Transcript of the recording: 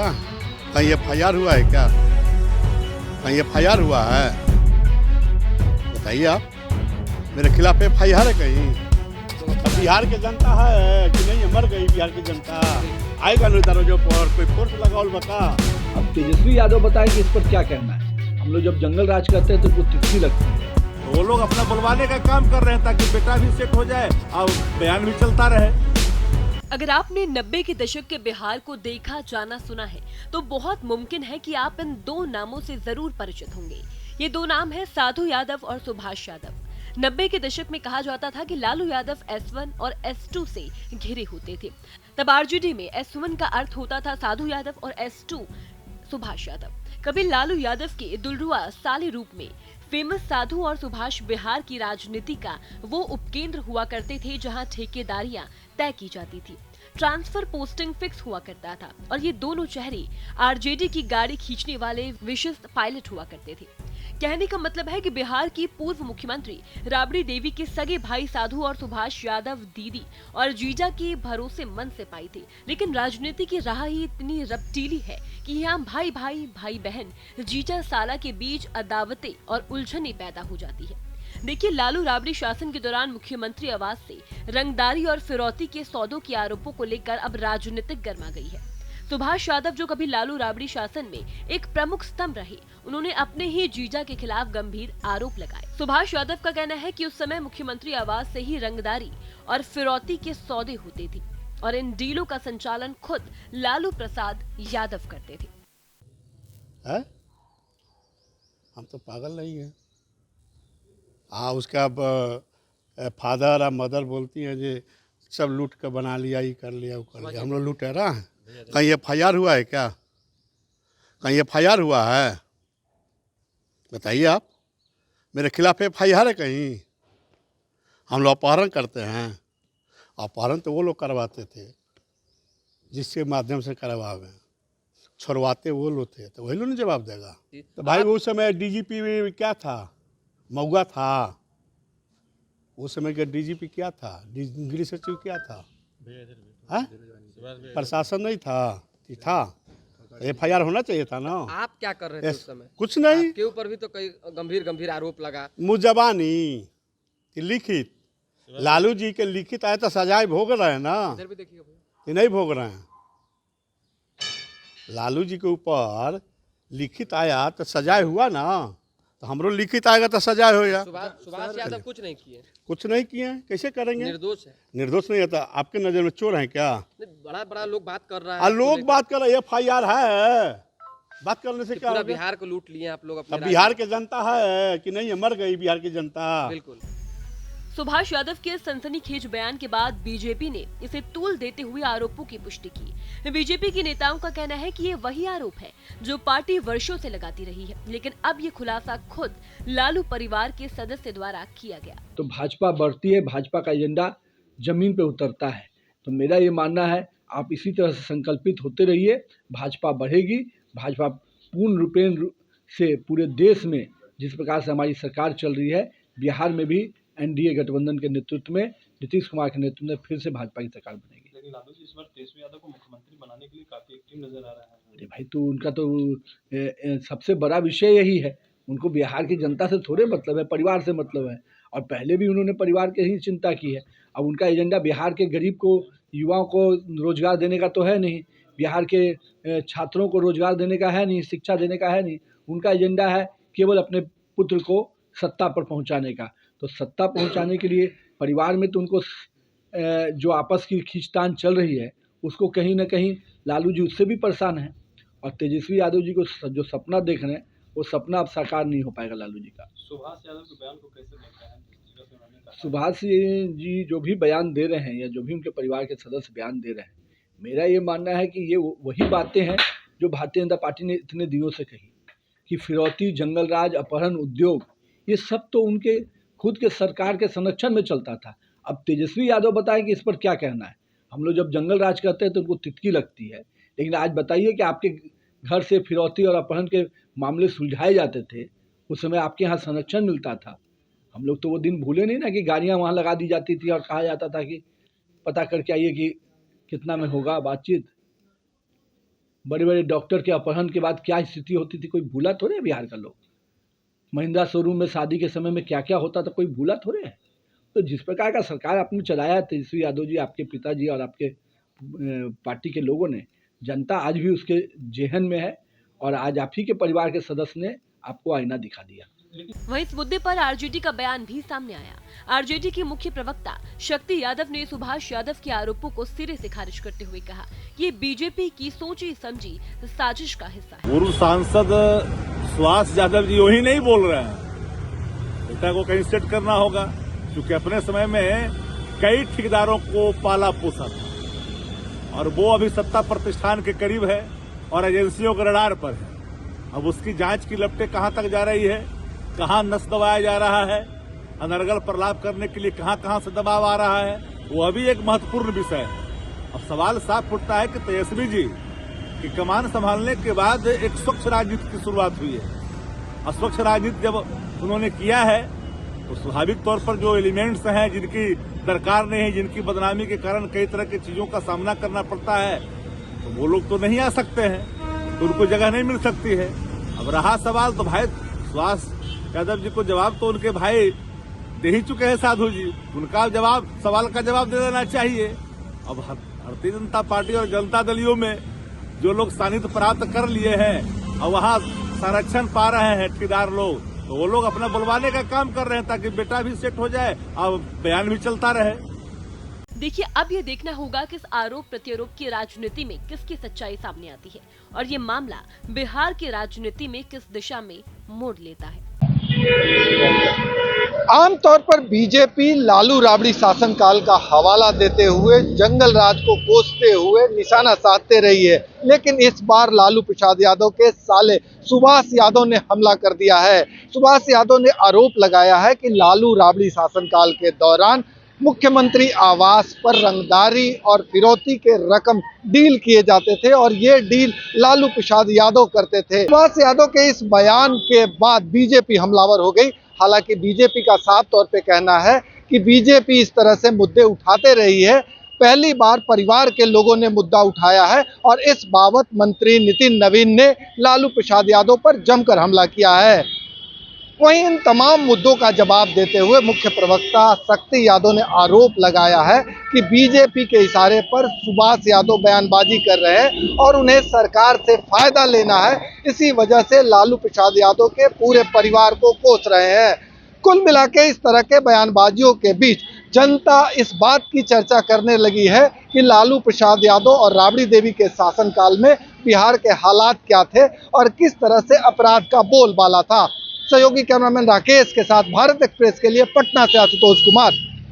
रहा है? कहीं FIR हुआ है क्या? कहीं FIR हुआ है? बताइए आप, मेरे खिलाफ FIR है कहीं? अब बिहार की जनता है कि नहीं? मर गई बिहार की जनता, आएगा नहीं दरोजों पर, कोई फोर्स लगाओ बता। अब तेजस्वी यादव बताए कि इस पर क्या कहना है। हम लोग जब जंगल राज करते हैं तो वो तिथि लगती है। वो लोग अपना बुलवाने का काम कर रहे हैं ताकि बेटा भी सेट हो जाए और बयान भी चलता रहे। अगर आपने 90 के दशक के बिहार को देखा जाना सुना है तो बहुत मुमकिन है कि आप इन दो नामों से जरूर परिचित होंगे। ये दो नाम हैं साधु यादव और सुभाष यादव। 90 के दशक में कहा जाता था कि लालू यादव S1 और S2 से घिरे होते थे। तब आरजेडी में S1 का अर्थ होता था साधु यादव और S2 सुभाष यादव। कभी लालू यादव के दुलरुआ साले रूप में फेमस साधु और सुभाष बिहार की राजनीति का वो उपकेंद्र हुआ करते थे जहां ठेकेदारियां तय की जाती थी, ट्रांसफर पोस्टिंग फिक्स हुआ करता था और ये दोनों चेहरे आरजेडी की गाड़ी खींचने वाले विशिष्ट पायलट हुआ करते थे। कहने का मतलब है कि बिहार की पूर्व मुख्यमंत्री राबड़ी देवी के सगे भाई साधु और सुभाष यादव दीदी और जीजा के भरोसेमंद सिपाही थे, लेकिन राजनीति की राह ही इतनी रपटीली है कि यहाँ भाई भाई भाई बहन जीजा साला के बीच अदावतें और उलझनें पैदा हो जाती है। देखिए, लालू राबड़ी शासन के दौरान मुख्यमंत्री आवास से रंगदारी और फिरौती के सौदों के आरोपों को लेकर अब राजनीतिक गर्मा गई है। सुभाष यादव, जो कभी लालू राबड़ी शासन में एक प्रमुख स्तंभ रहे, उन्होंने अपने ही जीजा के खिलाफ गंभीर आरोप लगाए। सुभाष यादव का कहना है कि उस समय मुख्यमंत्री आवास से ही रंगदारी और फिरौती के सौदे होते थे और इन डीलों का संचालन खुद लालू प्रसाद यादव करते थे। है? हम तो पागल नहीं है। उसका फादर और मदर बोलती हैं जे सब लूट कर बना लिया, ये कर लिया, वो कर लिया। हम लोग लुटेरा हैं? कहीं FIR हुआ है क्या? कहीं FIR हुआ है? बताइए आप, मेरे खिलाफ FIR है कहीं? हम लोग अपहरण करते हैं? अपहरण तो वो लोग करवाते थे जिसके माध्यम से करवावे, छुड़वाते वो लोग थे, तो वही लोग नहीं जवाब देगा। तो भाई उस समय DGP क्या था? मऊगा था। उस समय का DGP क्या था? गृह सचिव क्या था? हाँ? प्रशासन नहीं था? था। FIR होना चाहिए था ना। आप क्या कर रहे थे उस समय? कुछ नहीं। आपके ऊपर भी तो कई गंभीर आरोप लगा। मुजबानी कि लिखित, लालू जी के लिखित आए तो सजाए भोग रहे हैं ना, इधर भी देखिए भैया। कि नहीं भोग रहे हैं? लालू जी के ऊपर लिखित आया तो सजाए हुआ ना, तो हमरो लिखित आएगा तो सजाए होगा। सुभाष यादव कुछ नहीं किए। कुछ नहीं किए हैं, कैसे करेंगे? निर्दोष है। निर्दोष नहीं होता? आपके नज़र में चोर हैं क्या? बड़ा लोग बात कर रहा है। लोग बात कर रहे हैं, FIR है, बात करने से क्या पूरा होगा? बिहार को लूट लिए आप लोग अपने अब बिहार की जनता है कि नहीं? मर गई बिहार की जनता। बिल्कुल। सुभाष यादव के सनसनीखेज बयान के बाद बीजेपी ने इसे तूल देते हुए आरोपों की पुष्टि की। बीजेपी के नेताओं का कहना है कि ये वही आरोप है जो पार्टी वर्षों से लगाती रही है, लेकिन अब ये खुलासा खुद लालू परिवार के सदस्य द्वारा किया गया। तो भाजपा बढ़ती है, भाजपा का एजेंडा जमीन पे उतरता है। तो मेरा ये मानना है, आप इसी तरह से संकल्पित होते रहिए, भाजपा बढ़ेगी। भाजपा पूर्ण रूपेण से पूरे देश में जिस प्रकार से हमारी सरकार चल रही है, बिहार में भी NDA गठबंधन के नेतृत्व में, नीतीश कुमार के नेतृत्व में फिर से भाजपा की सरकार बनेगी। लेकिन लालू जी इस बार तेजस्वी यादव को मुख्यमंत्री बनाने के लिए काफी एक्टिव नजर आ रहा है। अरे भाई, तो उनका तो सबसे बड़ा विषय यही है। उनको बिहार की जनता से थोड़े मतलब है, परिवार से मतलब है। और पहले भी उन्होंने परिवार की ही चिंता की है। अब उनका एजेंडा बिहार के गरीब को, युवाओं को रोजगार देने का तो है नहीं, बिहार के छात्रों को रोजगार देने का है नहीं, शिक्षा देने का है नहीं। उनका एजेंडा है केवल अपने पुत्र को सत्ता पर पहुंचाने का। तो सत्ता पहुंचाने के लिए परिवार में तो उनको जो आपस की खींचतान चल रही है, उसको कहीं ना कहीं लालू जी उससे भी परेशान हैं। और तेजस्वी यादव जी को जो सपना देख रहे हैं, वो सपना अब साकार नहीं हो पाएगा लालू जी का। सुभाष यादव के बयान को कैसे देखते हैं? सुभाष जी जो भी बयान दे रहे हैं या जो भी उनके परिवार के सदस्य बयान दे रहे हैं, मेरा ये मानना है कि ये वही बातें हैं जो भारतीय जनता पार्टी ने इतने दिनों से कही कि फिरौती, जंगल राज, अपहरण, उद्योग, ये सब तो उनके खुद के सरकार के संरक्षण में चलता था। अब तेजस्वी यादव बताएं कि इस पर क्या कहना है। हम लोग जब जंगल राज करते हैं तो उनको तितकी लगती है, लेकिन आज बताइए कि आपके घर से फिरौती और अपहरण के मामले सुलझाए जाते थे, उस समय आपके यहाँ संरक्षण मिलता था। हम लोग तो वो दिन भूले नहीं ना कि गाड़ियाँ वहाँ लगा दी जाती थी और कहा जाता था कि पता करके आइए कि कितना में होगा बातचीत। बड़े बड़े डॉक्टर के अपहरण के बाद क्या स्थिति होती थी, कोई भूला थोड़े है बिहार का लोग। महिंद्रा शोरूम में शादी के समय में क्या क्या होता था, कोई भूला थोड़े है। तो जिस प्रकार का सरकार आपने चलाया तेजस्वी यादव जी, आपके पिताजी और आपके पार्टी के लोगों ने, जनता आज भी उसके जेहन में है और आज आप ही के परिवार के सदस्य ने आपको आईना दिखा दिया। वहीं इस मुद्दे पर आरजेडी का बयान भी सामने आया। आरजेडी की मुख्य प्रवक्ता शक्ति यादव ने सुभाष यादव के आरोपों को सिरे से खारिज करते हुए कहा, ये बीजेपी की सोची समझी साजिश का हिस्सा है। पूर्व सांसद सुभाष यादव जी वही नहीं बोल रहे हैं, बेटा को कहीं सेट करना होगा, क्योंकि अपने समय में कई ठेकेदारों को पाला पोसा था और वो अभी सत्ता प्रतिष्ठान के करीब है और एजेंसियों के रडार पर है। अब उसकी जांच की लपटें कहां तक जा रही है, कहां नस दबाया जा रहा है, अनर्गल प्रलाप करने के लिए कहां कहां से दबाव आ रहा है, वो अभी एक महत्वपूर्ण विषय है। अब सवाल साफ उठता है कि तेजस्वी जी की कमान संभालने के बाद एक स्वच्छ राजनीति की शुरुआत हुई है। और स्वच्छ राजनीति जब उन्होंने किया है तो स्वाभाविक तौर पर जो एलिमेंट्स हैं जिनकी दरकार नहीं है, जिनकी बदनामी के कारण कई तरह की चीजों का सामना करना पड़ता है, तो वो लोग तो नहीं आ सकते हैं, तो उनको जगह नहीं मिल सकती है। अब रहा सवाल, तो भाई सुभाष यादव जी को जवाब तो उनके भाई दे ही चुके हैं, साधु जी, उनका जवाब, सवाल का जवाब दे देना चाहिए। अब भारतीय जनता पार्टी और जनता दलियों में जो लोग सानिध्य प्राप्त कर लिए हैं और वहाँ संरक्षण पा रहे हैं ठेकेदार लोग, तो वो लोग अपना बुलवाने का काम कर रहे हैं ताकि बेटा भी सेट हो जाए और बयान भी चलता रहे। देखिए, अब ये देखना होगा कि इस आरोप प्रत्यारोप की राजनीति में किसकी सच्चाई सामने आती है और ये मामला बिहार की राजनीति में किस दिशा में मोड़ लेता है। आमतौर पर बीजेपी लालू राबड़ी शासनकाल का हवाला देते हुए जंगल राज को कोसते हुए निशाना साधते रही है, लेकिन इस बार लालू प्रसाद यादव के साले सुभाष यादव ने हमला कर दिया है। सुभाष यादव ने आरोप लगाया है कि लालू राबड़ी शासनकाल के दौरान मुख्यमंत्री आवास पर रंगदारी और फिरौती के रकम डील किए जाते थे और ये डील लालू प्रसाद यादव करते थे। सुभाष यादव के इस बयान के बाद बीजेपी हमलावर हो गई। हालांकि बीजेपी का साफ तौर पे कहना है कि बीजेपी इस तरह से मुद्दे उठाते रही है, पहली बार परिवार के लोगों ने मुद्दा उठाया है और इस बाबत मंत्री नितिन नवीन ने लालू प्रसाद यादव पर जमकर हमला किया है। वहीं इन तमाम मुद्दों का जवाब देते हुए मुख्य प्रवक्ता शक्ति यादव ने आरोप लगाया है कि बीजेपी के इशारे पर सुभाष यादव बयानबाजी कर रहे हैं और उन्हें सरकार से फायदा लेना है, इसी वजह से लालू प्रसाद यादव के पूरे परिवार को कोस रहे हैं। कुल मिला के इस तरह के बयानबाजियों के बीच जनता इस बात की चर्चा करने लगी है कि लालू प्रसाद यादव और राबड़ी देवी के शासनकाल में बिहार के हालात क्या थे और किस तरह से अपराध का बोलबाला था। सहयोगी कैमरामैन राकेश के साथ भारत एक्सप्रेस के लिए पटना से आशुतोष कुमार।